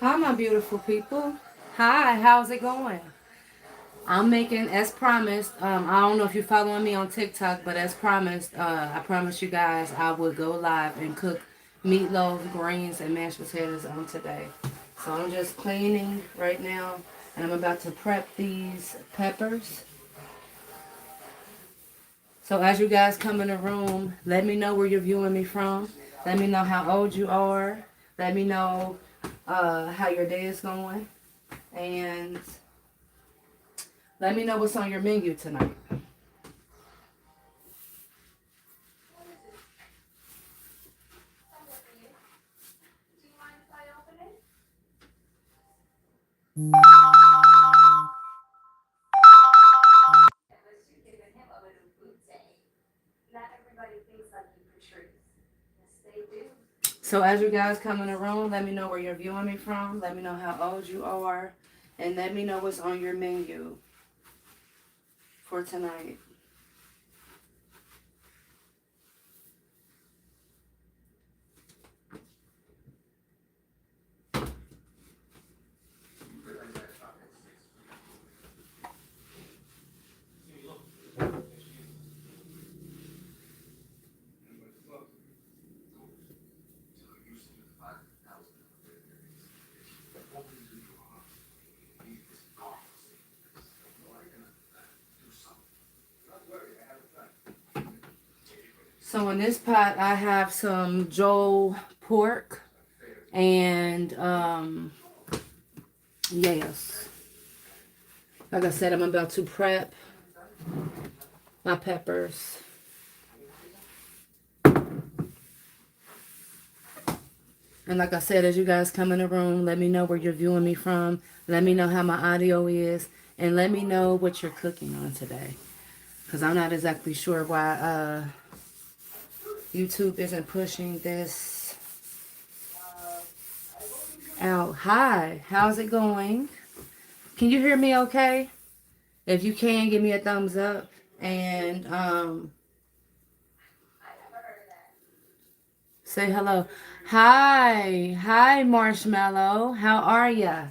Hi, my beautiful people. Hi, how's it going? I'm making, as promised, I don't know if you're following me on TikTok, but as promised, I promised you guys I would go live and cook meatloaf, greens, and mashed potatoes on today. So I'm just cleaning right now, and I'm about to prep these peppers. So as you guys come in the room, let me know where you're viewing me from. Let me know how old you are. Let me know how your day is going. And let me know what's on your menu tonight. So as you guys come in the room, let me know where you're viewing me from. Let me know how old you are. And let me know what's on your menu for tonight. So in this pot, I have some Joel pork and yes. Like I said, I'm about to prep my peppers. And like I said, as you guys come in the room, let me know where you're viewing me from. Let me know how my audio is. And let me know what you're cooking on today. Because I'm not exactly sure why YouTube isn't pushing this out. Hi, how's it going? Can you hear me okay? If you can, give me a thumbs up. And say hello. Hi. Hi, Marshmallow. How are ya?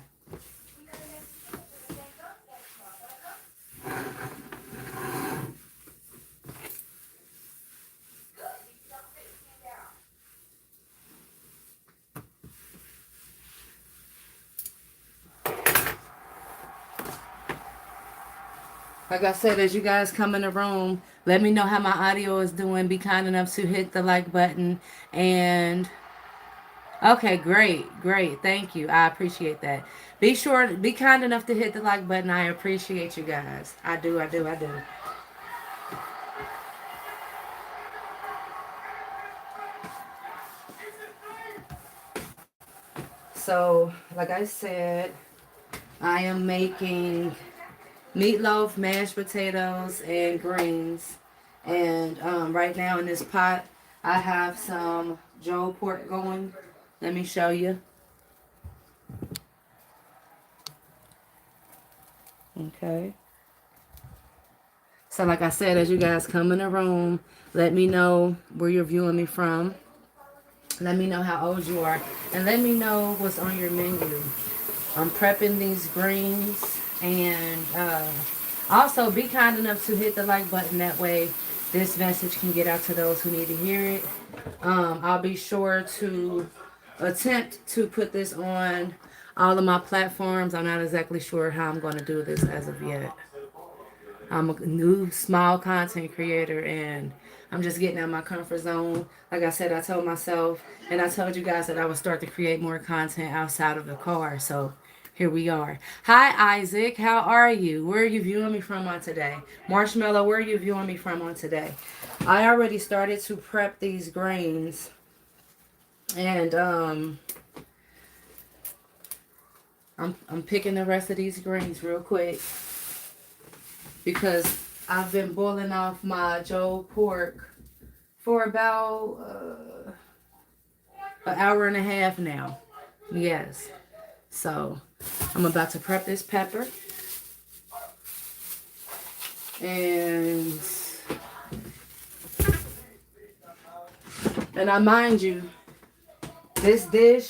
Like I said, as you guys come in the room, let me know how my audio is doing. Be kind enough to hit the like button. And okay, great, great. Thank you. I appreciate that. Be sure, be kind enough to hit the like button. I appreciate you guys. I do, I do, I do. So, like I said, I am making meatloaf, mashed potatoes, and greens. And right now in this pot, I have some Joe pork going. Let me show you. Okay. So like I said, as you guys come in the room, let me know where you're viewing me from. Let me know how old you are. And let me know what's on your menu. I'm prepping these greens. And also be kind enough to hit the like button. That way this message can get out to those who need to hear it. I'll be sure to attempt to put this on all of my platforms. I'm not exactly sure how I'm going to do this as of yet. I'm a new small content creator and I'm just getting out of my comfort zone. Like I said, I told myself and I told you guys that I would start to create more content outside of the car. So here we are. Hi, Isaac. How are you? Where are you viewing me from on today? Marshmallow, where are you viewing me from on today? I already started to prep these grains. And I'm picking the rest of these greens real quick because I've been boiling off my Joe pork for about an hour and a half now. Yes. So I'm about to prep this pepper. And I mind you, this dish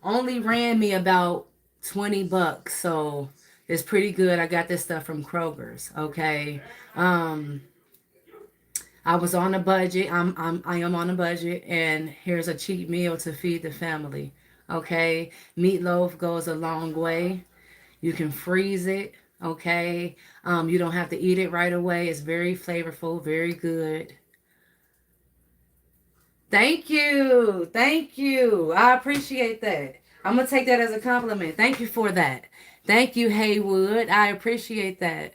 only ran me about 20 bucks. So it's pretty good. I got this stuff from Kroger's. Okay. Um, I was on a budget. I am on a budget, and here's a cheap meal to feed the family. Okay. Meatloaf goes a long way. You can freeze it. Okay. You don't have to eat it right away. It's very flavorful, very good. Thank you. Thank you. I appreciate that. I'm going to take that as a compliment. Thank you for that. Thank you, Haywood. I appreciate that.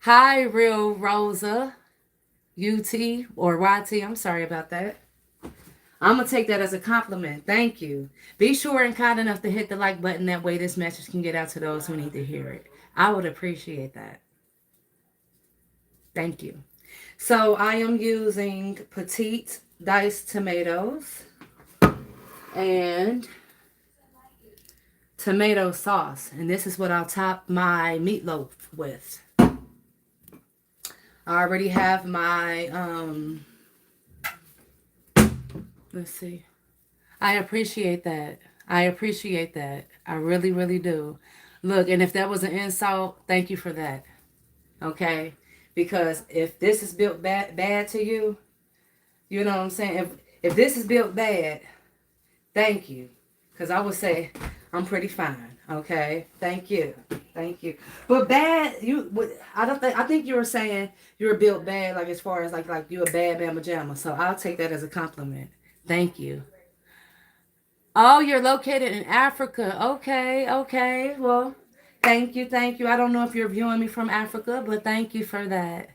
Hi, Real Rosa, UT or YT. I'm sorry about that. I'm going to take that as a compliment. Thank you. Be sure and kind enough to hit the like button. That way this message can get out to those who need to hear it. I would appreciate that. Thank you. So I am using petite diced tomatoes and tomato sauce. And this is what I'll top my meatloaf with. I already have my, let's see. I appreciate that. I appreciate that. I really, really do. Look, and if that was an insult, thank you for that. Okay? Because if this is built bad to you, you know what I'm saying? If this is built bad, thank you. Because I would say I'm pretty fine. Okay? Thank you. Thank you. But bad, I think you were saying you were built bad, like as far as like you a bad mama jamma. So I'll take that as a compliment. Thank you. Oh, you're located in Africa. Okay, okay. Well, thank you, thank you. I don't know if you're viewing me from Africa, but thank you for that.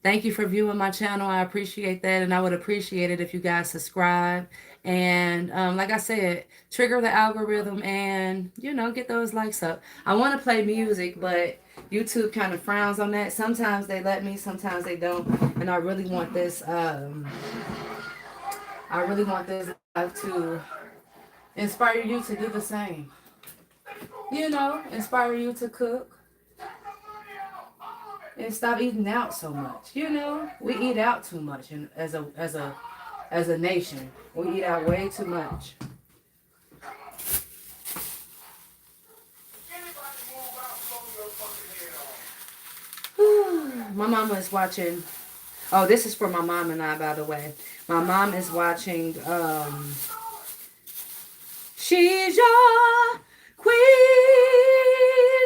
Thank you for viewing my channel. I appreciate that, and I would appreciate it if you guys subscribe. And like I said, trigger the algorithm and, get those likes up. I want to play music, but YouTube kind of frowns on that. Sometimes they let me, sometimes they don't. And I really want this live to inspire you to do the same. Inspire you to cook and stop eating out so much. We eat out too much, and as a nation, we eat out way too much. My mama is watching. Oh, this is for my mom and I, by the way. My mom is watching. She's your queen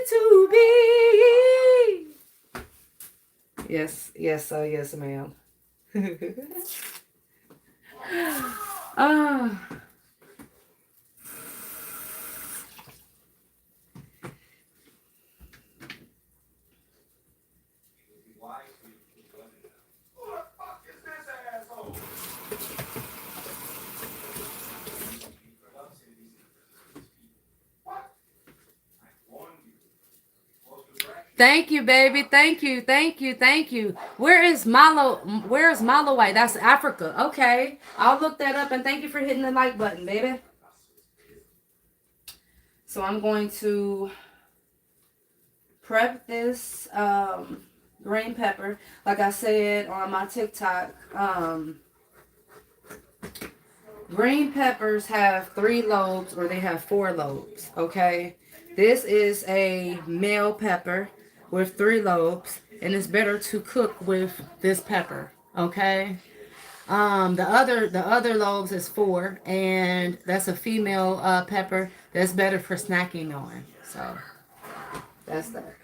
to be. Yes, yes, yes, ma'am. Ah. Thank you, baby. Thank you. Thank you. Thank you. Where is Malo? Where is Malawai? That's Africa. Okay. I'll look that up, and thank you for hitting the like button, baby. So I'm going to prep this green pepper. Like I said on my TikTok, green peppers have 3 lobes or they have 4 lobes. Okay. This is a male pepper with 3 lobes, and it's better to cook with this pepper. Okay. The other lobes is 4, and that's a female pepper that's better for snacking on. So that's that.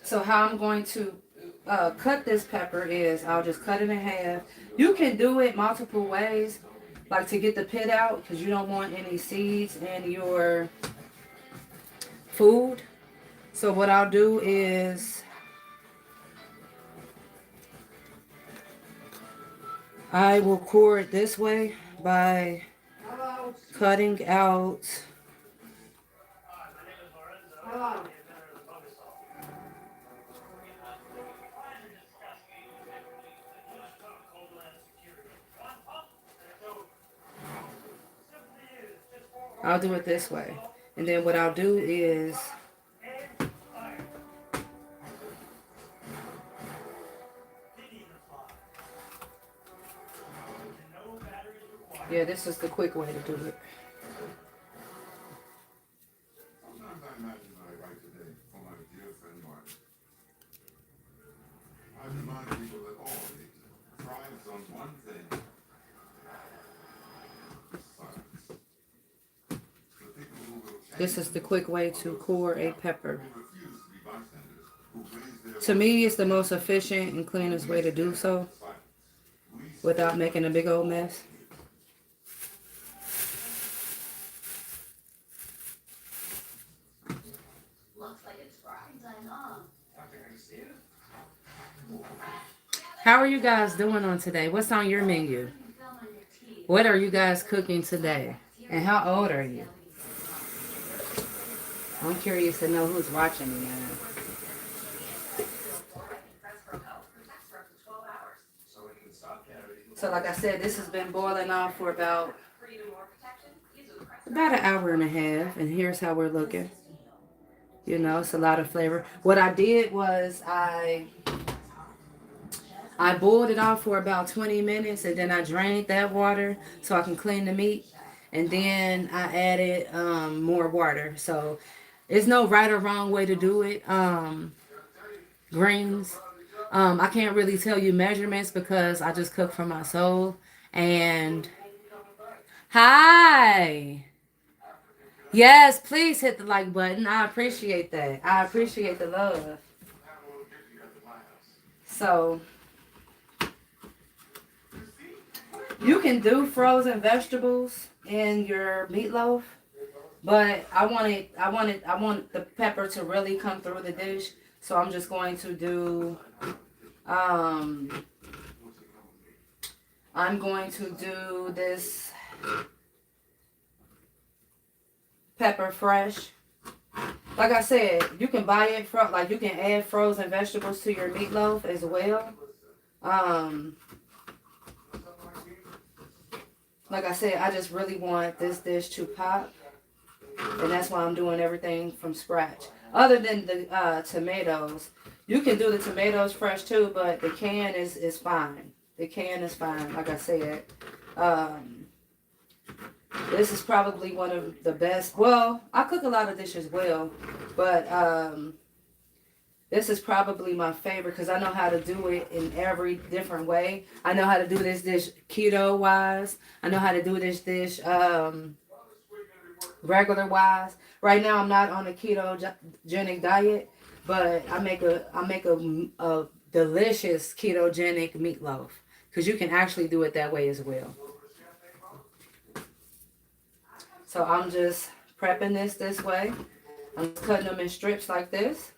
So how I'm going to cut this pepper is I'll just cut it in half. You can do it multiple ways, like to get the pit out, because you don't want any seeds in your food. So what I'll do is I will core it this way by cutting out I'll do it this way. And then what I'll do is, yeah, this is the quick way to do it. Sometimes I imagine that I write today for my dear friend Martin. I remind people that all hate thrives on one thing. Silence. The people who will This change is the quick way to core a pepper. who refuse to be bystanders, who raise their To me, it's the most efficient and cleanest way to do so silence. We without making a big old mess. Looks like it's frying time, huh? How are you guys doing on today? What's on your menu? What are you guys cooking today? And how old are you? I'm curious to know who's watching me now. So like I said, this has been boiling off for about an hour and a half. And here's how we're looking. You know, it's a lot of flavor. What I did was I boiled it off for about 20 minutes and then I drained that water so I can clean the meat. And then I added more water. So there's no right or wrong way to do it. Greens. I can't really tell you measurements because I just cook for my soul. And hi. Yes, please hit the like button. I appreciate that. I appreciate the love. So you can do frozen vegetables in your meatloaf, but I want the pepper to really come through the dish. So I'm just going to do, I'm going to do this pepper fresh. Like I said, you can buy it from, like you can add frozen vegetables to your meatloaf as well. Like I said, I just really want this dish to pop. And that's why I'm doing everything from scratch. Other than the tomatoes. You can do the tomatoes fresh too, but the can is fine. The can is fine, like I said. This is probably one of the best. Well, I cook a lot of dishes well, but this is probably my favorite because I know how to do it in every different way. I know how to do this dish keto wise. I know how to do this dish regular wise. Right now I'm not on a ketogenic diet, but I make a delicious ketogenic meatloaf because you can actually do it that way as well. So I'm just prepping this way. I'm cutting them in strips like this.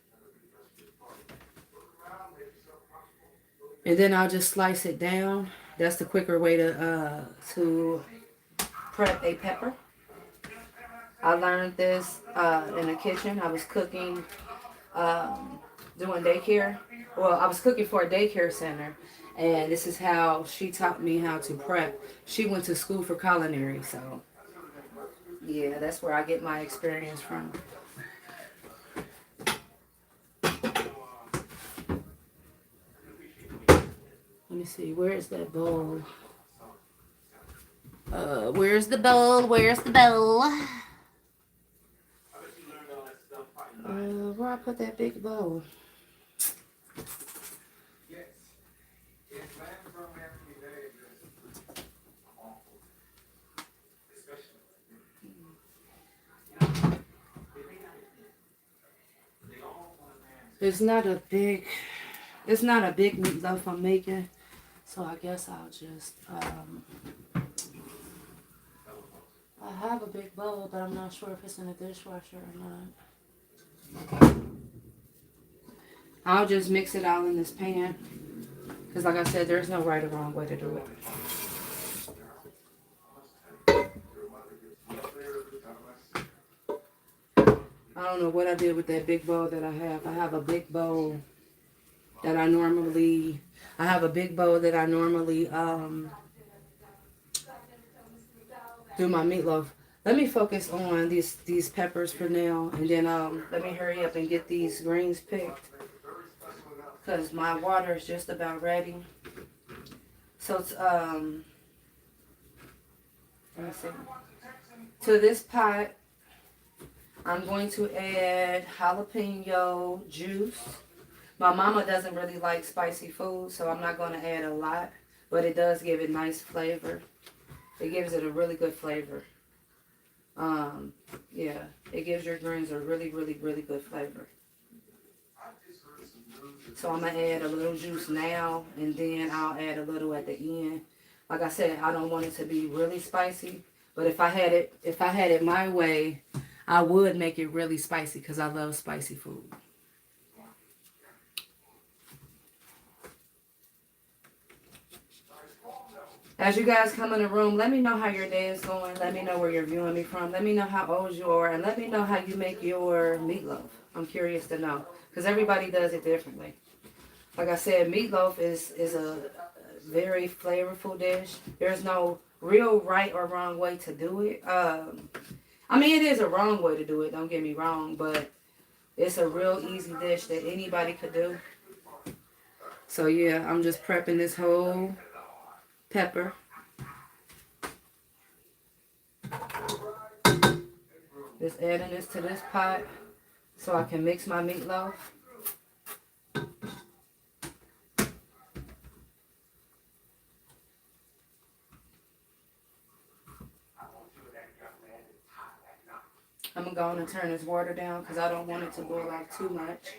And then I'll just slice it down. That's the quicker way to prep a pepper. I learned this in the kitchen. I was cooking, doing daycare. Well, I was cooking for a daycare center. And this is how she taught me how to prep. She went to school for culinary, so yeah, that's where I get my experience from. Let me see, where is that bowl? Where's the bowl? Where's the bowl? Where I put that big bowl? It's not a big meatloaf I'm making, so I guess I'll just I have a big bowl, but I'm not sure if it's in the dishwasher or not. I'll just mix it all in this pan, because like I said, there's no right or wrong way to do it. I don't know what I did with that big bowl that I have. I have a big bowl that I normally do my meatloaf. Let me focus on these peppers for now, and then let me hurry up and get these greens picked, cause my water is just about ready. So it's let me see. To this pot, I'm going to add jalapeno juice. My mama doesn't really like spicy food, so I'm not going to add a lot, but it does give it nice flavor. It gives it a really good flavor. Um, yeah, it gives your greens a really, really, really good flavor. So I'm gonna add a little juice now, and then I'll add a little at the end. Like I said, I don't want it to be really spicy, but if I had it my way, I would make it really spicy because I love spicy food. As you guys come in the room, let me know how your day is going. Let me know where you're viewing me from. Let me know how old you are, and let me know how you make your meatloaf. I'm curious to know because everybody does it differently. Like I said, meatloaf is a very flavorful dish. There's no real right or wrong way to do it. I mean, it is a wrong way to do it. Don't get me wrong, but it's a real easy dish that anybody could do. So yeah, I'm just prepping this whole pepper. Just adding this to this pot so I can mix my meatloaf. I'm going to go on and turn this water down because I don't want it to boil off too much.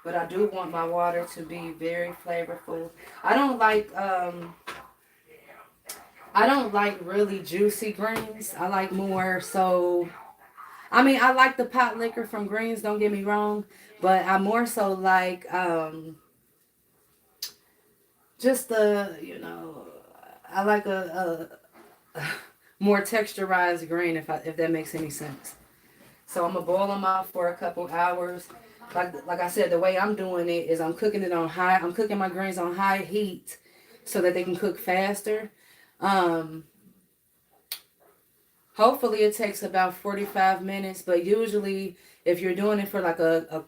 But I do want my water to be very flavorful. I don't like really juicy greens. I like more so. I mean, I like the pot liquor from greens. Don't get me wrong, but I more so like just I like a more texturized green if that makes any sense. So I'm gonna boil them off for a couple hours. Like I said, the way I'm doing it is I'm cooking it on high. I'm cooking my greens on high heat so that they can cook faster. Um, Hopefully it takes about 45 minutes, but usually if you're doing it for like a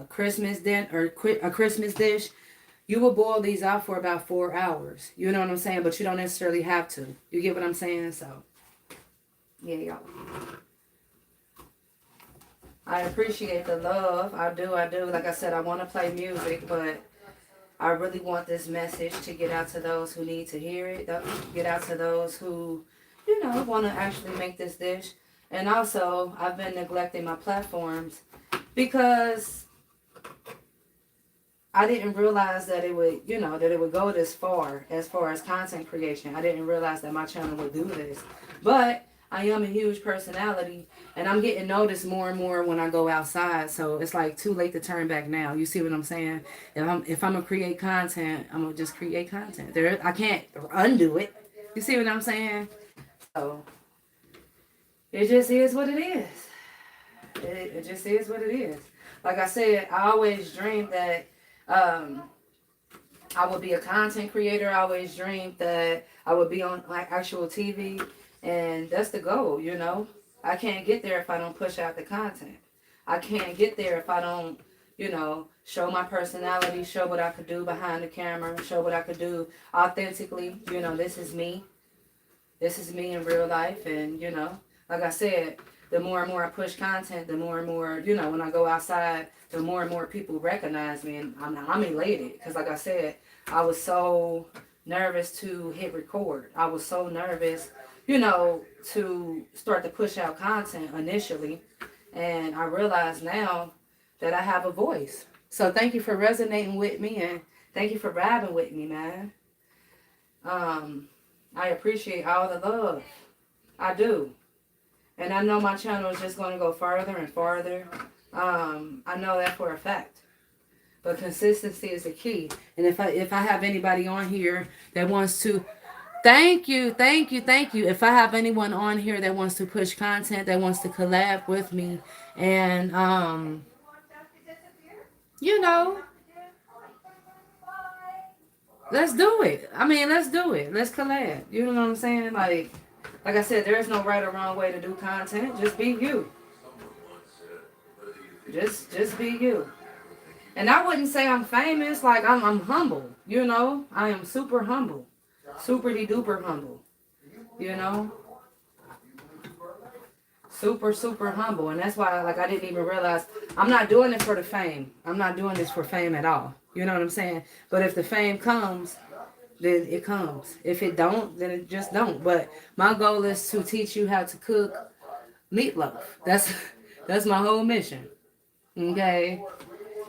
Christmas din or a Christmas dish, you will boil these out for about 4 hours. You know what I'm saying? But you don't necessarily have to. You get what I'm saying? So yeah, y'all. I appreciate the love. I do. I do. Like I said, I want to play music, but I really want this message to get out to those who need to hear it. Get out to those who, want to actually make this dish. And also, I've been neglecting my platforms because I didn't realize that it would go this far as content creation. I didn't realize that my channel would do this. But I am a huge personality and I'm getting noticed more and more when I go outside. So it's like too late to turn back now. You see what I'm saying? If I'm gonna create content, I'm gonna just create content. I can't undo it. You see what I'm saying? So it just is what it is. It just is what it is. Like I said, I always dreamed that I would be a content creator. I always dreamed that I would be on like actual TV, and that's the goal. I can't get there if I don't push out the content. I can't get there if I don't, show my personality, show what I could do behind the camera, show what I could do authentically. This is me. This is me in real life, and like I said, the more and more I push content, the more and more, when I go outside, the more and more people recognize me, and I'm elated because, like I said, I was nervous to hit record. I was so nervous, to start to push out content initially, and I realize now that I have a voice. So thank you for resonating with me, and thank you for vibing with me, man. I appreciate all the love. I do. And I know my channel is just going to go farther and farther. I know that for a fact. But consistency is the key. And if I have anybody on here that wants to, thank you. If I have anyone on here that wants to push content, that wants to collab with me, and you know, let's do it. I mean, let's do it. Let's collab. You know what I'm saying? Like, Like I said, there is no right or wrong way to do content. Just be you. Just be you. And I wouldn't say I'm famous. Like I'm humble. You know, I am super humble, super de duper humble. You know, super humble, and that's why like I didn't even realize I'm not doing it for the fame. I'm not doing this for fame at all. You know what I'm saying? But if the fame comes, then it comes. If it don't, then it just don't. But my goal is to teach you how to cook meatloaf. That's my whole mission. Okay,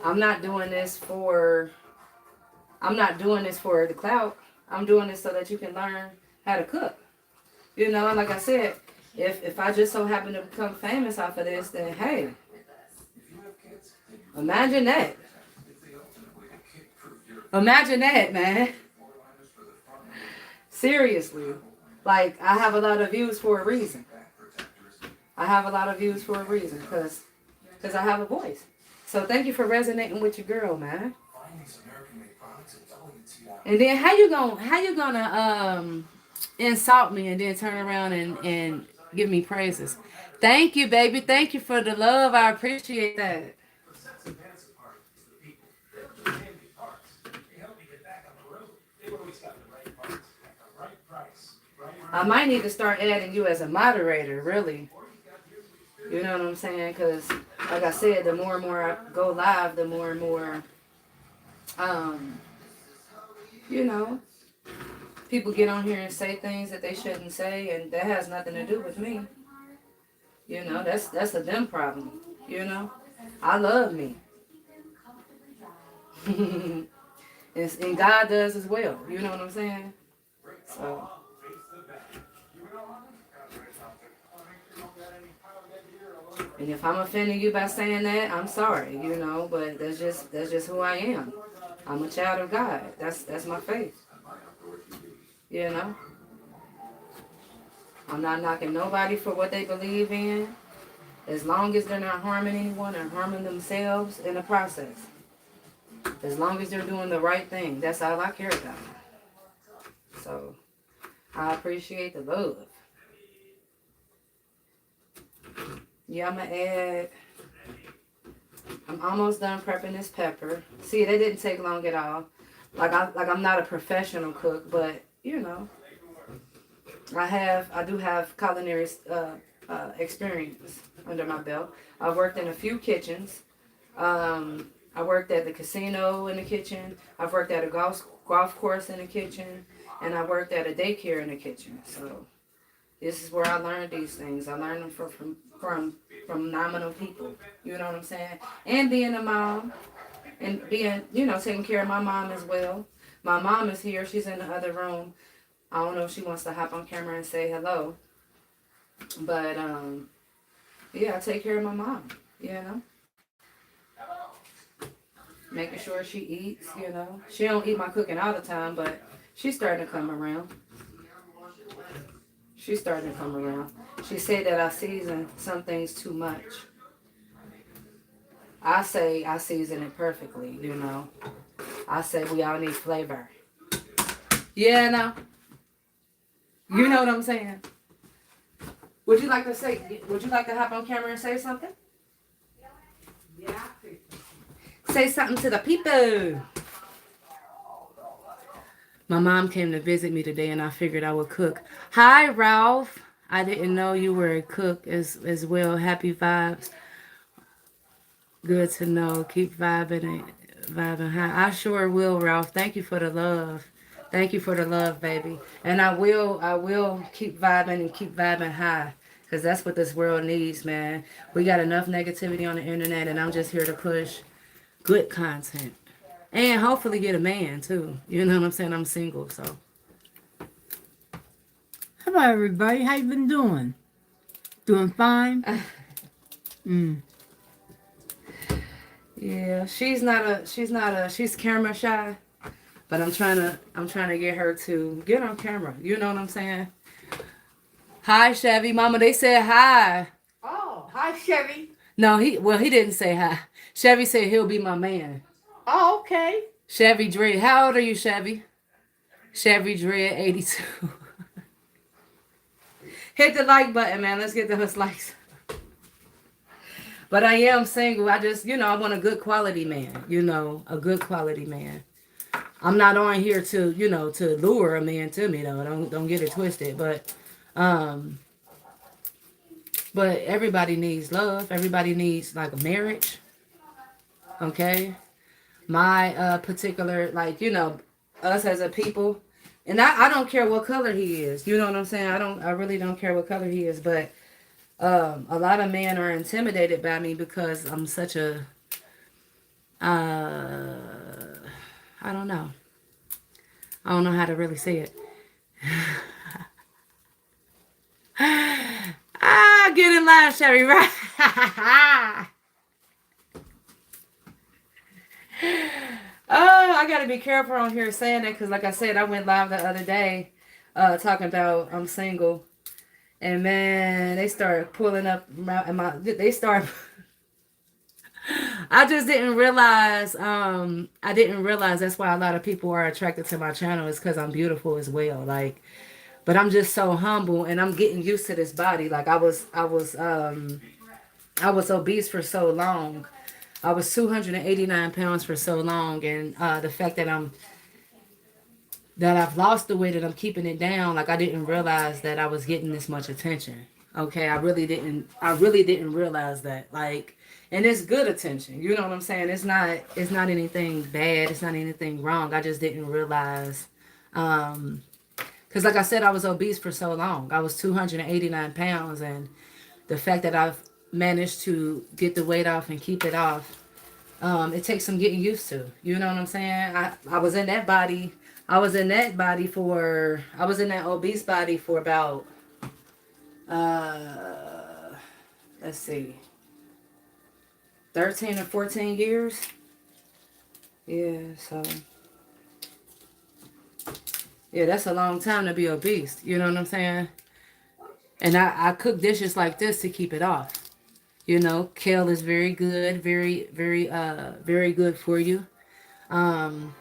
I'm not doing this for the clout. I'm doing this so that you can learn how to cook. You know, and like I said, if I just so happen to become famous off of this, then hey, imagine that. Imagine that, man. Seriously. Like, I have a lot of views for a reason. I have a lot of views for a reason because I have a voice. So thank you for resonating with your girl, man. And then how you gonna insult me and then turn around and give me praises? Thank you, baby. Thank you for the love. I appreciate that. I might need to start adding you as a moderator, really. You know what I'm saying? Because, like I said, the more and more I go live, the more and more, um, you know, people get on here and say things that they shouldn't say, and that has nothing to do with me. You know, that's a them problem. You know, I love me, and God does as well. You know what I'm saying? So. And if I'm offending you by saying that, I'm sorry, you know, but that's just who I am. I'm a child of God. That's my faith. You know? I'm not knocking nobody for what they believe in, as long as they're not harming anyone or harming themselves in the process. As long as they're doing the right thing, that's all I care about. So I appreciate the love. Yeah, I'm almost done prepping this pepper. See, that didn't take long at all. I'm not a professional cook, but you know, I do have culinary experience under my belt. I've worked in a few kitchens. I worked at the casino in the kitchen. I've worked at a golf course in the kitchen, and I worked at a daycare in the kitchen. So this is where I learned these things. I learned them from nominal people. You know what I'm saying? And being a mom and being, you know, taking care of my mom as well. My mom is here. She's in the other room. I don't know if she wants to hop on camera and say hello. But, yeah, I take care of my mom, you know. Making sure she eats, you know. She don't eat my cooking all the time, but she's starting to come around. She's starting to come around. She said that I season some things too much. I say I season it perfectly, you know. I say we all need flavor. Yeah, no. You know what I'm saying? Would you like to hop on camera and say something? Yeah. Say something to the people. My mom came to visit me today and I figured I would cook. Hi, Ralph. I didn't know you were a cook as well. Happy vibes. Good to know. Keep vibing high. I sure will, Ralph. Thank you for the love. Thank you for the love, baby. And I will keep vibing and keep vibing high. Because that's what this world needs, man. We got enough negativity on the internet and I'm just here to push good content. And hopefully get a man, too. You know what I'm saying? I'm single, so. Hello, everybody. How you been doing? Doing fine? Yeah, she's camera shy. But I'm trying to get her to get on camera. You know what I'm saying? Hi, Chevy. Mama, they said hi. Oh, hi, Chevy. No, he didn't say hi. Chevy said he'll be my man. Oh, okay. Chevy Dre. How old are you, Chevy? Chevy Dre, 82. Hit the like button, man. Let's get those likes. But I am single. I just, I want a good quality man. A good quality man. I'm not on here to, to lure a man to me though. Don't get it twisted. Um, but everybody needs love. Everybody needs like a marriage. Okay. My particular, like, us as a people, and I don't care what color he is. You know what I'm saying? I really don't care what color he is. But a lot of men are intimidated by me because I'm such a I don't know. I don't know how to really say it. Get in line, Sherry, right? Oh, I gotta be careful on here saying that because, like I said, I went live the other day talking about I'm single, and man, they started pulling up they start. I just didn't realize. I didn't realize that's why a lot of people are attracted to my channel is because I'm beautiful as well. Like, but I'm just so humble, and I'm getting used to this body. Like I was obese for so long. I was 289 pounds for so long, and the fact that I've lost the weight and I'm keeping it down, like I didn't realize that I was getting this much attention. Okay, I really didn't realize that. Like, and it's good attention. You know what I'm saying? It's not anything bad. It's not anything wrong. I just didn't realize. Because like I said, I was obese for so long. I was 289 pounds, and the fact that I've managed to get the weight off and keep it off, it takes some getting used to. You know what I'm saying? I was in that body. I was in that obese body for about, let's see, 13 or 14 years. Yeah, so. Yeah, that's a long time to be obese. You know what I'm saying? And I cook dishes like this to keep it off. Kale is very good, very good for you. Um,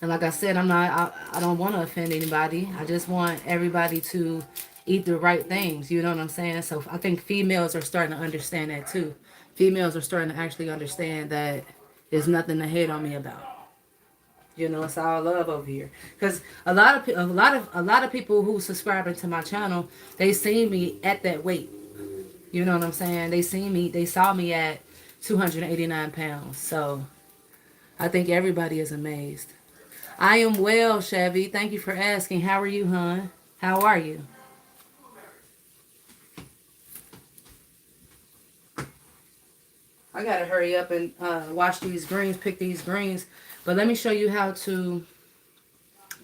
and like I said, I don't want to offend anybody. I just want everybody to eat the right things. You know what I'm saying? So I think females are starting to understand that too. Females are starting to actually understand that there's nothing to hate on me about. It's all love over here. Cause a lot of people who subscribe to my channel, they see me at that weight. You know what I'm saying? They saw me at 289 pounds. So I think everybody is amazed. I am well, Chevy. Thank you for asking. How are you, hon? How are you? I gotta hurry up and wash these greens, pick these greens. But let me show you how to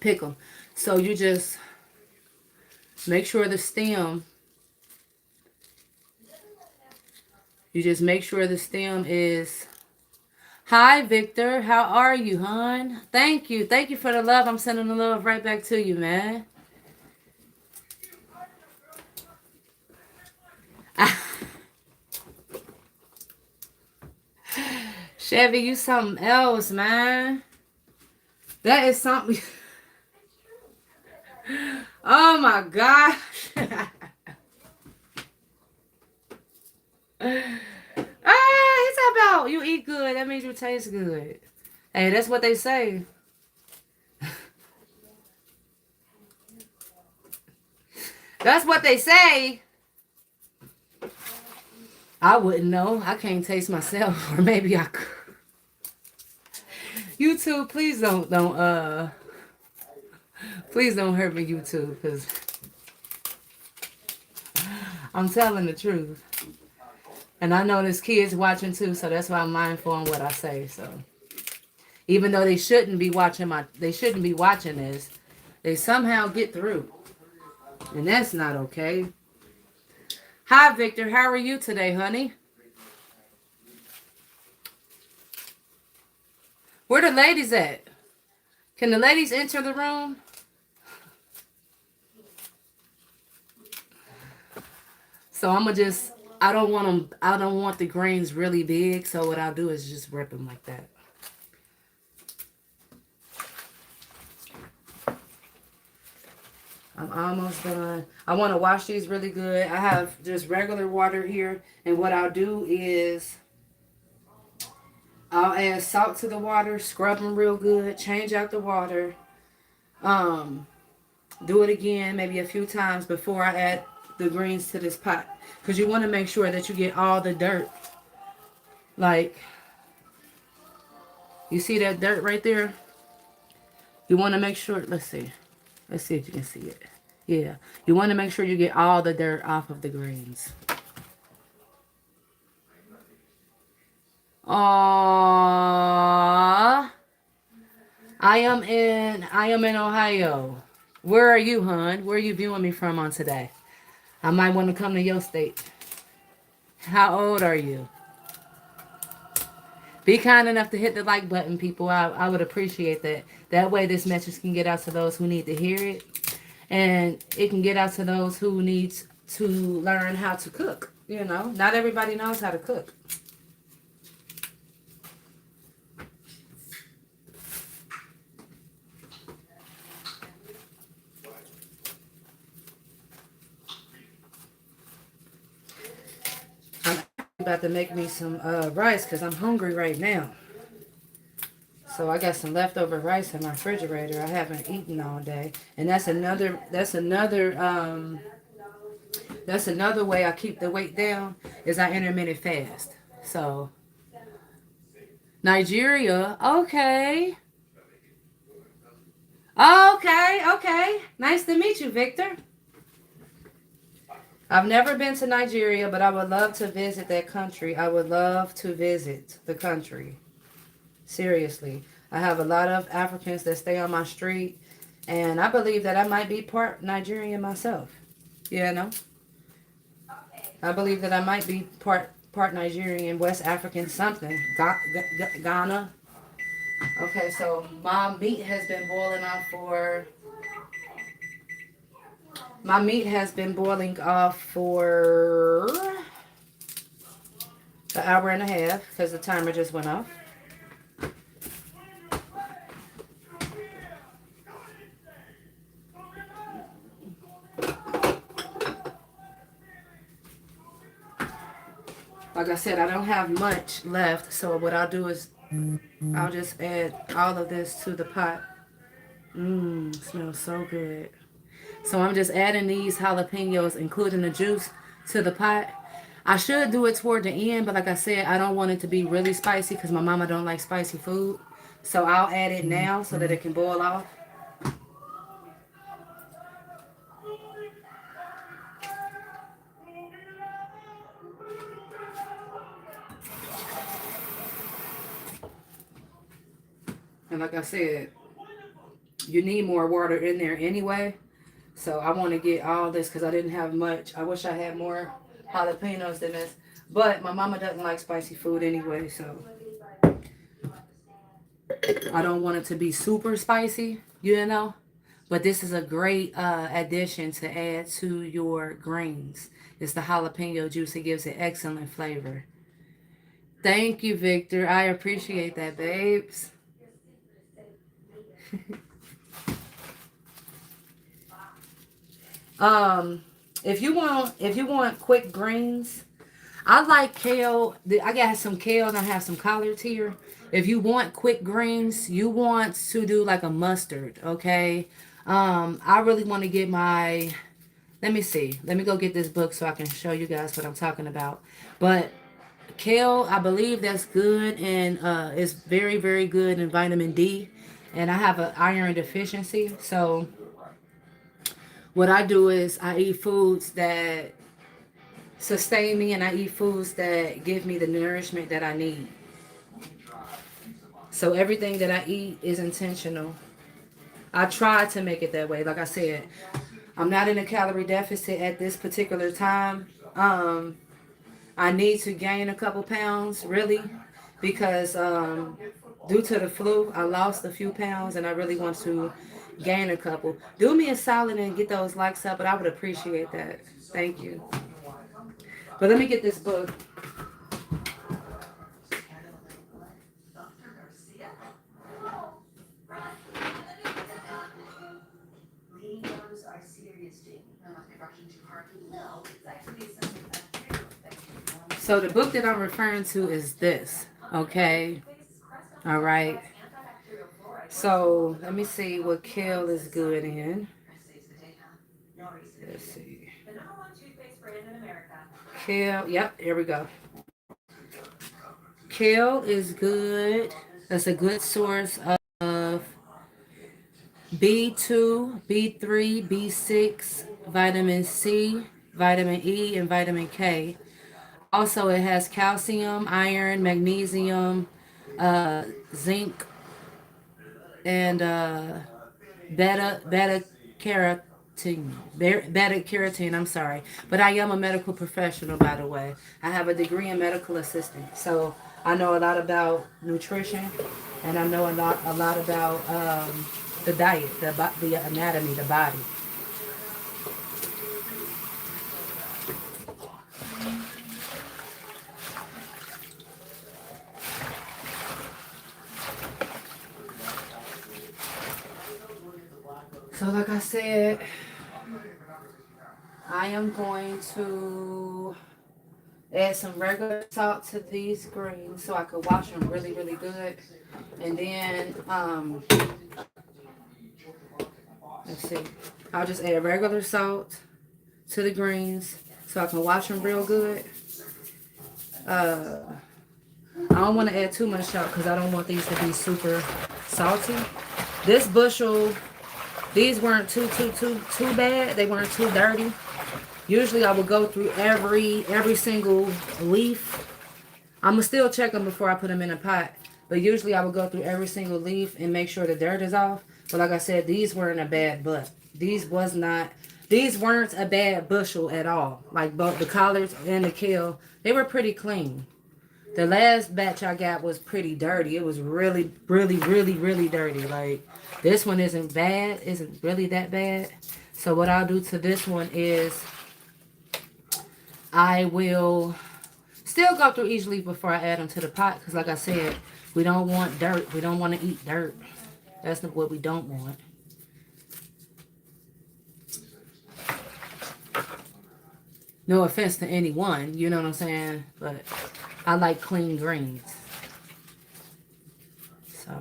pick them. So you just make sure the stem, is... Hi, Victor. How are you, hon? Thank you. Thank you for the love. I'm sending the love right back to you, man. Chevy, you something else, man. That is something. Oh my gosh. It's about you eat good. That means you taste good. Hey, that's what they say. That's what they say. I wouldn't know. I can't taste myself, or maybe I could. YouTube, please don't hurt me, YouTube, because I'm telling the truth. And I know there's kids watching too, so that's why I'm mindful on what I say. So even though they shouldn't be watching this, they somehow get through. And that's not okay. Hi, Victor. How are you today, honey? Where the ladies at? Can the ladies enter the room? So I'm gonna just, I don't want the grains really big. So what I'll do is just rip them like that. I'm almost done. I want to wash these really good. I have just regular water here. And what I'll do is I'll add salt to the water, scrub them real good, change out the water. Um, do it again maybe a few times before I add the greens to this pot. Because you want to make sure that you get all the dirt. Like, you see that dirt right there? You want to make sure, let's see. Let's see if you can see it. Yeah. You want to make sure you get all the dirt off of the greens. Aww. I am in Ohio. Where are you, hon? Where are you viewing me from on today? I might want to come to your state. How old are you? Be kind enough to hit the like button, people. I would appreciate that. That way this message can get out to those who need to hear it. And it can get out to those who need to learn how to cook. You know, not everybody knows how to cook. I'm about to make me some rice because I'm hungry right now. So I got some leftover rice in my refrigerator. I haven't eaten all day, and that's another way I keep the weight down is I intermittent fast. So Nigeria, okay, okay. Nice to meet you, Victor. I've never been to Nigeria, but I would love to visit that country. I would love to visit the country. Seriously. I have a lot of Africans that stay on my street, and I believe that I might be part Nigerian myself. You know? I believe that I might be part Nigerian, West African, something. Ghana. Okay, so my meat has been boiling off for an hour and a half because the timer just went off. Like I said, I don't have much left, so what I'll do is I'll just add all of this to the pot. Smells so good. So I'm just adding these jalapenos, including the juice, to the pot. I should do it toward the end, but like I said, I don't want it to be really spicy because my mama don't like spicy food. So I'll add it now so that it can boil off. And like I said, you need more water in there anyway. So I want to get all this because I didn't have much. I wish I had more jalapenos than this. But my mama doesn't like spicy food anyway, so I don't want it to be super spicy, you know. But this is a great addition to add to your greens. It's the jalapeno juice. It gives it excellent flavor. Thank you, Victor. I appreciate that, babes. Um, if you want quick greens, I like kale. I got some kale and I have some collards here. If you want quick greens, you want to do like a mustard, okay? I really want to get my. Let me see. Let me go get this book so I can show you guys what I'm talking about. But kale, I believe that's good and it's very, very good in vitamin D. And I have an iron deficiency, so what I do is I eat foods that sustain me and I eat foods that give me the nourishment that I need. So everything that I eat is intentional. I try to make it that way. Like I said, I'm not in a calorie deficit at this particular time. I need to gain a couple pounds, really, because due to the flu, I lost a few pounds and I really want to gain a couple. Do me a solid and get those likes up, but I would appreciate that. Thank you. But let me get this book. Leaders are serious. So the book that I'm referring to is this, okay? All right. So let me see what kale is good in. Let's see. Kale, yep, here we go. Kale is good. That's a good source of B2, B3, B6, vitamin C, vitamin E, and vitamin K. Also, it has calcium, iron, magnesium, zinc, and beta carotene. Beta carotene. I'm sorry, but I am a medical professional, by the way. I have a degree in medical assistant, so I know a lot about nutrition, and I know a lot about the diet, the anatomy, the body. So, like I said, I am going to add some regular salt to these greens so I can wash them really, really good. And then, let's see, I'll just add regular salt to the greens so I can wash them real good. I don't want to add too much salt because I don't want these to be super salty. This bushel, these weren't too bad. They weren't too dirty. Usually I would go through every single leaf. I'ma still check them before I put them in a pot. But usually I would go through every single leaf and make sure the dirt is off. But like I said, these weren't a bad butt. These weren't a bad bushel at all. Like both the collards and the kale, they were pretty clean. The last batch I got was pretty dirty. It was really, really, really, really dirty. Like, this one isn't bad. Isn't really that bad. So what I'll do to this one is I will still go through each leaf before I add them to the pot. Because like I said, we don't want dirt. We don't want to eat dirt. That's not what we don't want. No offense to anyone, you know what I'm saying? But I like clean greens. So.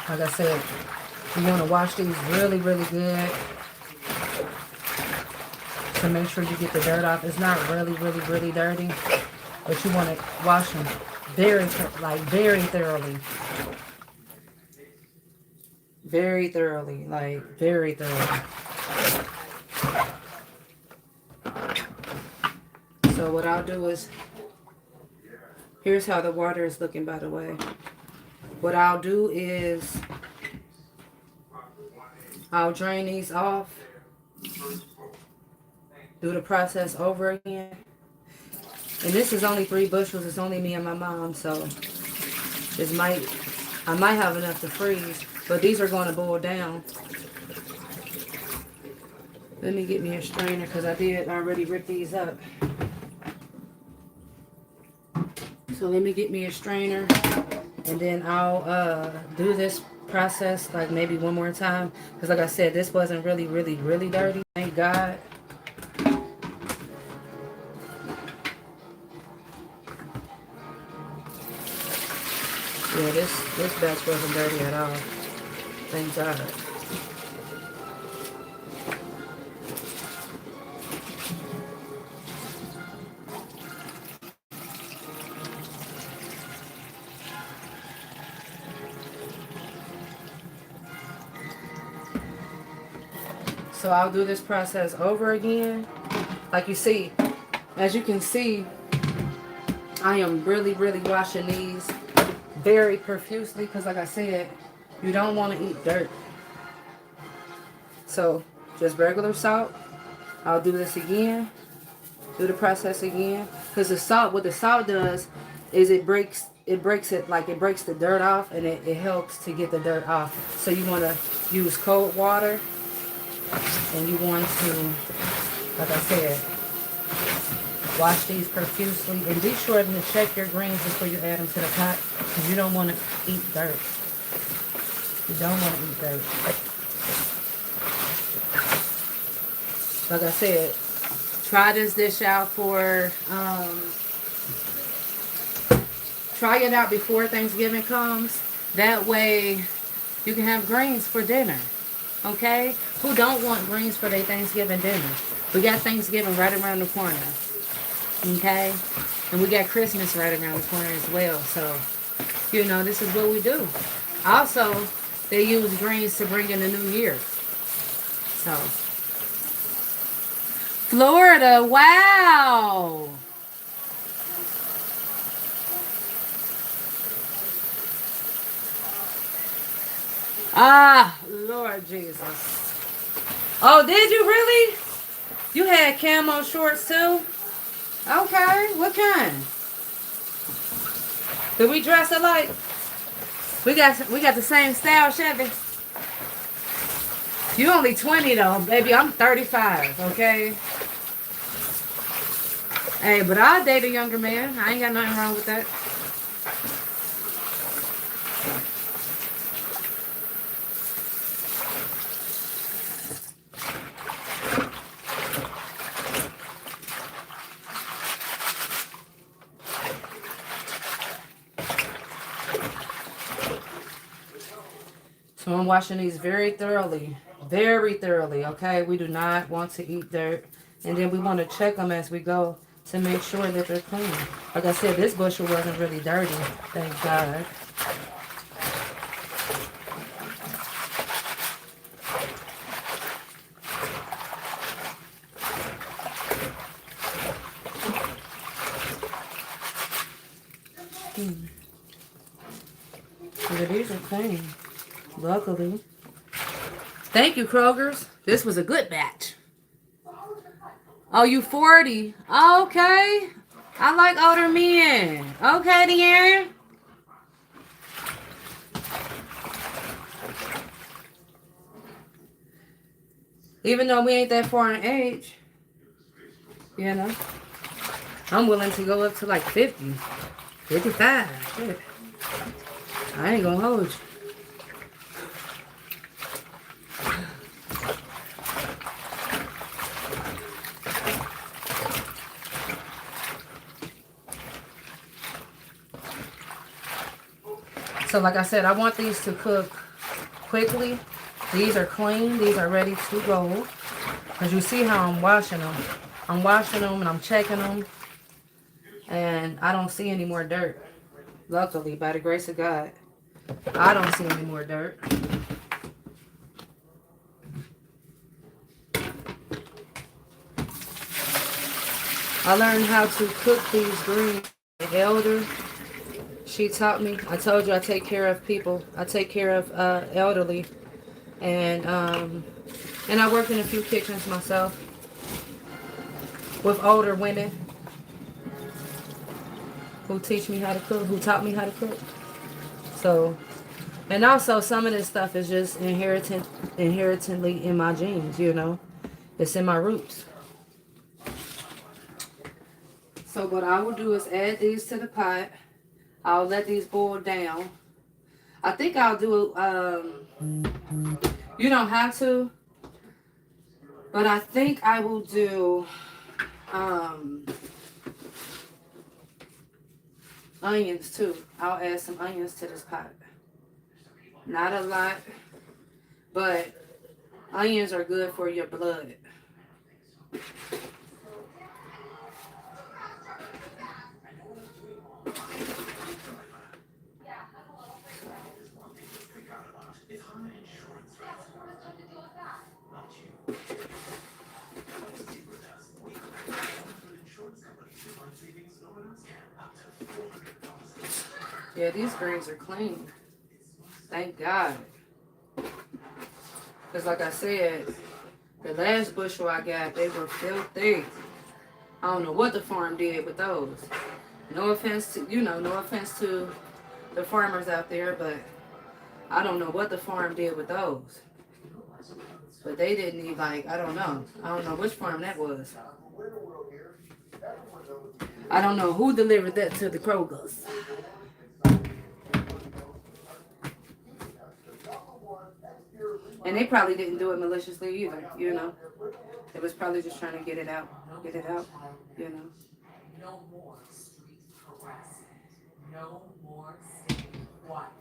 Like I said, you want to wash these really, really good to make sure you get the dirt off. It's not really, really, really dirty, but you want to wash them very thoroughly. Very thoroughly, like very thoroughly. So what I'll do is, here's how the water is looking, by the way. What I'll do is, I'll drain these off. Do the process over again. And this is only 3 bushels. It's only me and my mom, so I might have enough to freeze, but these are going to boil down. Let me get me a strainer because I did already rip these up. So let me get me a strainer, and then I'll do this process like maybe one more time, because like I said, this wasn't really, really, really dirty. Thank God. Yeah, this batch wasn't dirty at all. Thank God. So I'll do this process over again. Like you see, as you can see, I am really, really washing these very profusely because like I said, you don't want to eat dirt. So just regular salt. I'll do this again. Do the process again. Because the salt, what the salt does is it breaks the dirt off, and it helps to get the dirt off. So you want to use cold water, and you want to, like I said, Wash these profusely and be sure to check your greens before you add them to the pot because you don't want to eat dirt. You don't want to eat dirt. Like I said, try this dish out try it out before Thanksgiving comes. That way you can have greens for dinner. Okay? Who don't want greens for their Thanksgiving dinner? We got Thanksgiving right around the corner. Okay? And we got Christmas right around the corner as well. So, this is what we do. Also, they use greens to bring in the new year. So, Florida, wow! Ah, Lord Jesus. Oh, did you really? You had camo shorts too? Okay, what kind? Did we dress alike? We got the same style, Chevy. You only 20 though, baby. I'm 35, okay? Hey, but I'll date a younger man. I ain't got nothing wrong with that. So I'm washing these very thoroughly, okay? We do not want to eat dirt. And then we want to check them as we go to make sure that they're clean. Like I said, this bushel wasn't really dirty, thank God. But these are clean, luckily. Thank you, Kroger's. This was a good batch. Oh, you 40? Okay. I like older men. Okay, De'Aaron. Even though we ain't that far in age, I'm willing to go up to like 50, 55. Shit. I ain't gonna hold you. So like I said, I want these to cook quickly. These are clean. These are ready to go. Because you see how I'm washing them. I'm washing them and I'm checking them. And I don't see any more dirt. Luckily, by the grace of God, I don't see any more dirt. I learned how to cook these greens. The elder, she taught me. I told you I take care of people. I take care of elderly. And I worked in a few kitchens myself with older women who teach me how to cook, who taught me how to cook. So, and also some of this stuff is just inherently in my genes, It's in my roots. So what I will do is add these to the pot. I'll let these boil down. I think I'll do, you don't have to, but I think I will do, onions too. I'll add some onions to this pot. Not a lot, but onions are good for your blood. Yeah, these greens are clean. Thank God. Because like I said, the last bushel I got, they were filthy. I don't know what the farm did with those. No offense to, no offense to the farmers out there, but I don't know what the farm did with those. But they didn't need, I don't know. I don't know which farm that was. I don't know who delivered that to the Krogers. And they probably didn't do it maliciously either, you know. It was probably just trying to get it out, you know. No more street harassment. No more staying quiet.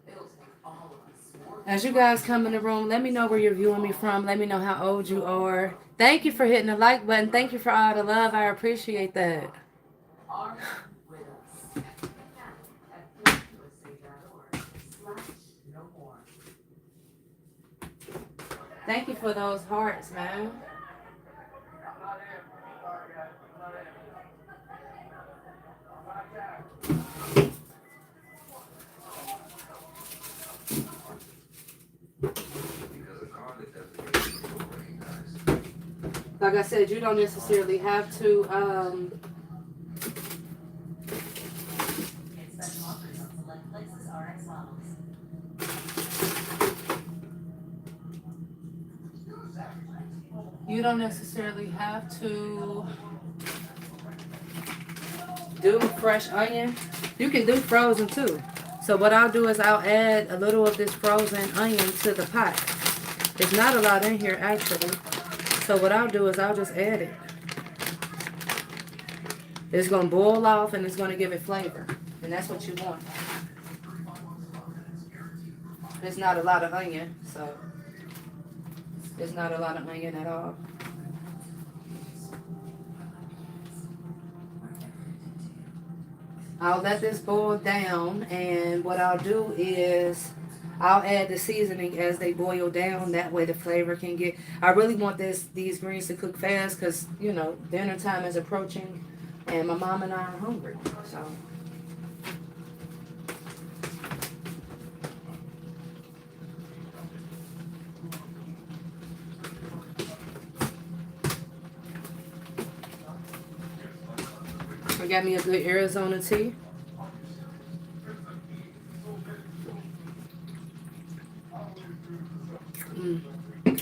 It'll take all of us working. As you guys come in the room, let me know where you're viewing me from. Let me know how old you are. Thank you for hitting the like button. Thank you for all the love. I appreciate that. Armed with us. At USA.org/no more. Thank you for those hearts, man. Like I said, you don't necessarily have to Special offers on select Lexus RX models. you don't necessarily have to do fresh onion. You can do frozen too. So what I'll do is I'll add a little of this frozen onion to the pot. There's not a lot in here actually. So what I'll do is I'll just add it. It's going to boil off and it's going to give it flavor. And that's what you want. There's not a lot of onion, so there's not a lot of onion at all. I'll let this boil down, and what I'll do is I'll add the seasoning as they boil down. That way the flavor can get... I really want these greens to cook fast because, you know, dinner time is approaching and my mom and I are hungry. So... I got me a good Arizona tea.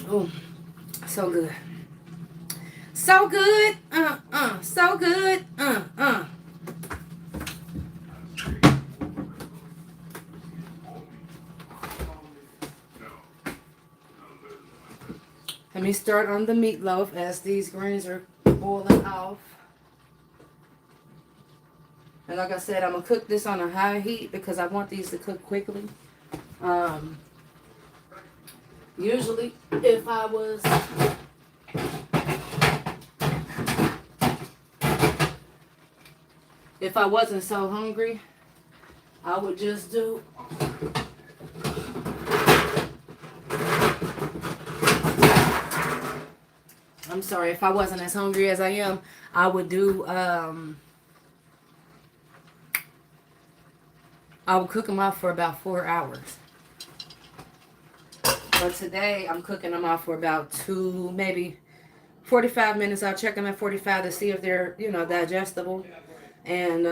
Oh, so good. So good. So good. Let me start on the meatloaf as these greens are boiling off. And like I said, I'm going to cook this on a high heat because I want these to cook quickly. Usually, if I wasn't so hungry, I would just do I'm sorry, if I wasn't as hungry as I am, I would do I would cook them off for about 4 hours. But today, I'm cooking them off for about 2, maybe 45 minutes. I'll check them at 45 to see if they're, you know, digestible. And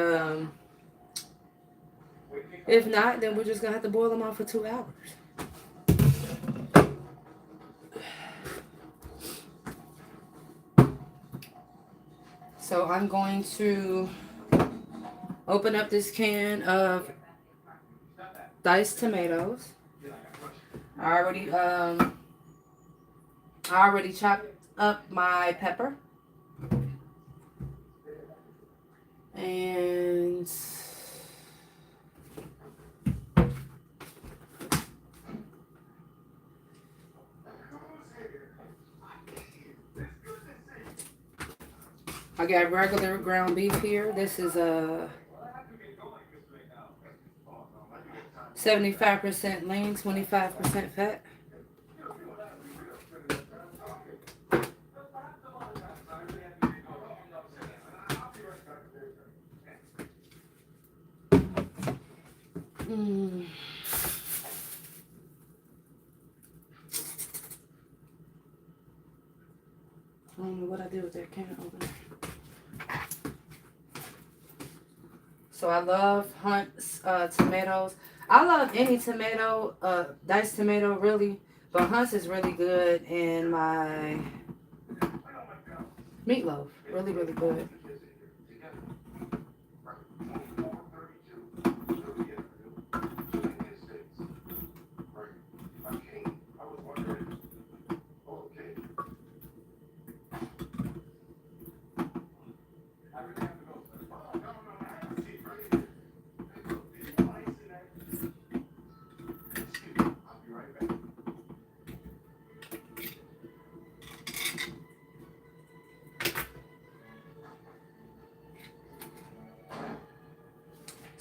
if not, then we're just going to have to boil them off for 2 hours. So I'm going to open up this can of diced tomatoes. I already chopped up my pepper. And I got regular ground beef here. This is a 75% lean, 25% fat. I don't know what I did with that can opener. So I love Hunt's tomatoes. I love any tomato, diced tomato really, But Hunt's is really good, and my meatloaf, really, really good.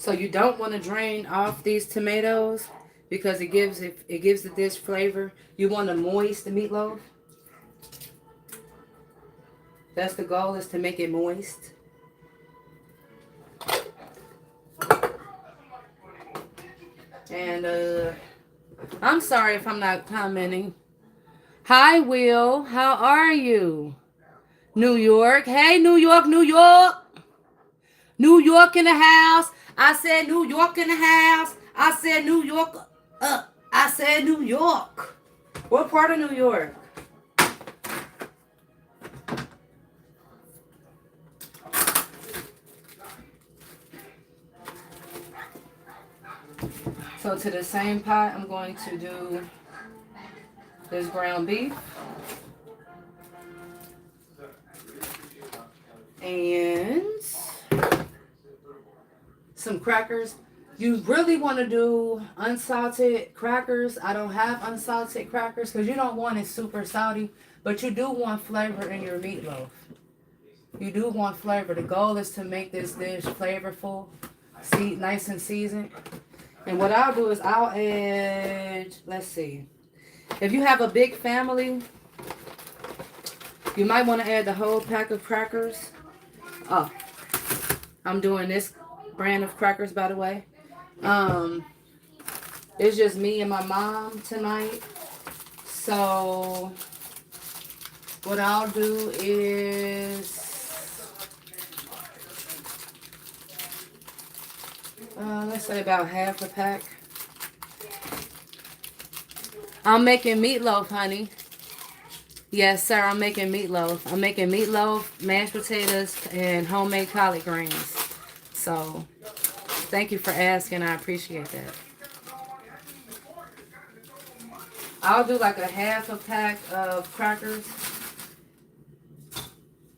So you don't want to drain off these tomatoes because it gives the dish flavor. You want to moist the meatloaf. That's the goal, is to make it moist. And I'm sorry if I'm not commenting. Hi, Will. How are you? New York. Hey, New York, New York. New York in the house. I said New York in the house. I said New York. I said New York. What part of New York? So to the same pot, I'm going to do this ground beef. And some crackers. You really want to do unsalted crackers. I don't have unsalted crackers because you don't want it super salty, but you do want flavor in your meatloaf. You do want flavor. The goal is to make this dish flavorful, nice and seasoned. And what I'll do is I'll add, let's see. If you have a big family, you might want to add the whole pack of crackers. Oh, I'm doing this brand of crackers, by the way. It's just me and my mom tonight. So what I'll do is let's say about half a pack. I'm making meatloaf, honey. Yes, sir, I'm making meatloaf. I'm making meatloaf, mashed potatoes, and homemade collard greens. So thank you for asking. I appreciate that. I'll do like a half a pack of crackers.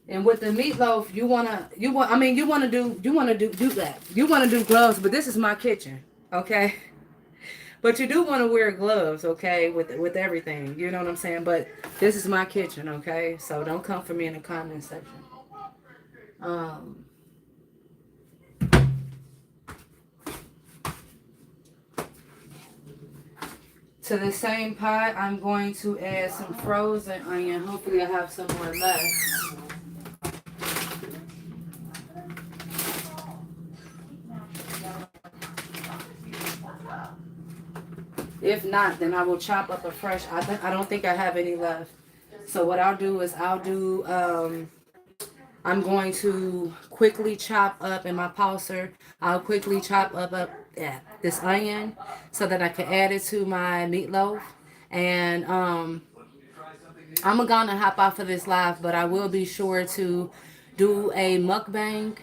And with the meatloaf, you wanna do that. You wanna do gloves, but this is my kitchen, okay? But you do want to wear gloves, okay, with everything. You know what I'm saying? But this is my kitchen, okay? So don't come for me in the comment section. To the same pot, I'm going to add some frozen onion. Hopefully I have some more left. If not, then I will chop up a fresh. I don't think I have any left. So what I'll do is I'm going to quickly chop up in my pulser. I'll quickly chop up this onion so that I can add it to my meatloaf. And I'm gonna hop off of this live, but I will be sure to do a mukbang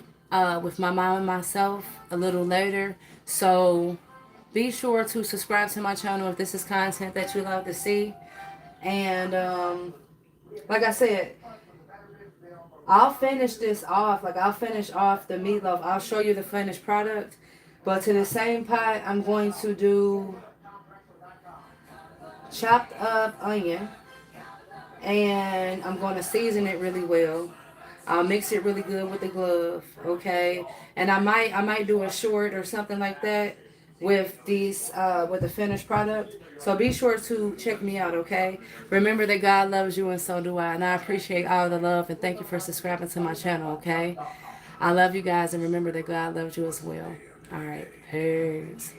with my mom and myself a little later. So be sure to subscribe to my channel if this is content that you love to see. And like I said, I'll finish this off. Like I'll finish off the meatloaf. I'll show you the finished product. But to the same pot, I'm going to do chopped up onion. And I'm going to season it really well. I'll mix it really good with the glove, okay? And I might do a short or something like that with these with the finished product. So be sure to check me out, okay? Remember that God loves you and so do I. And I appreciate all the love and thank you for subscribing to my channel, okay? I love you guys and remember that God loves you as well. All right, peace.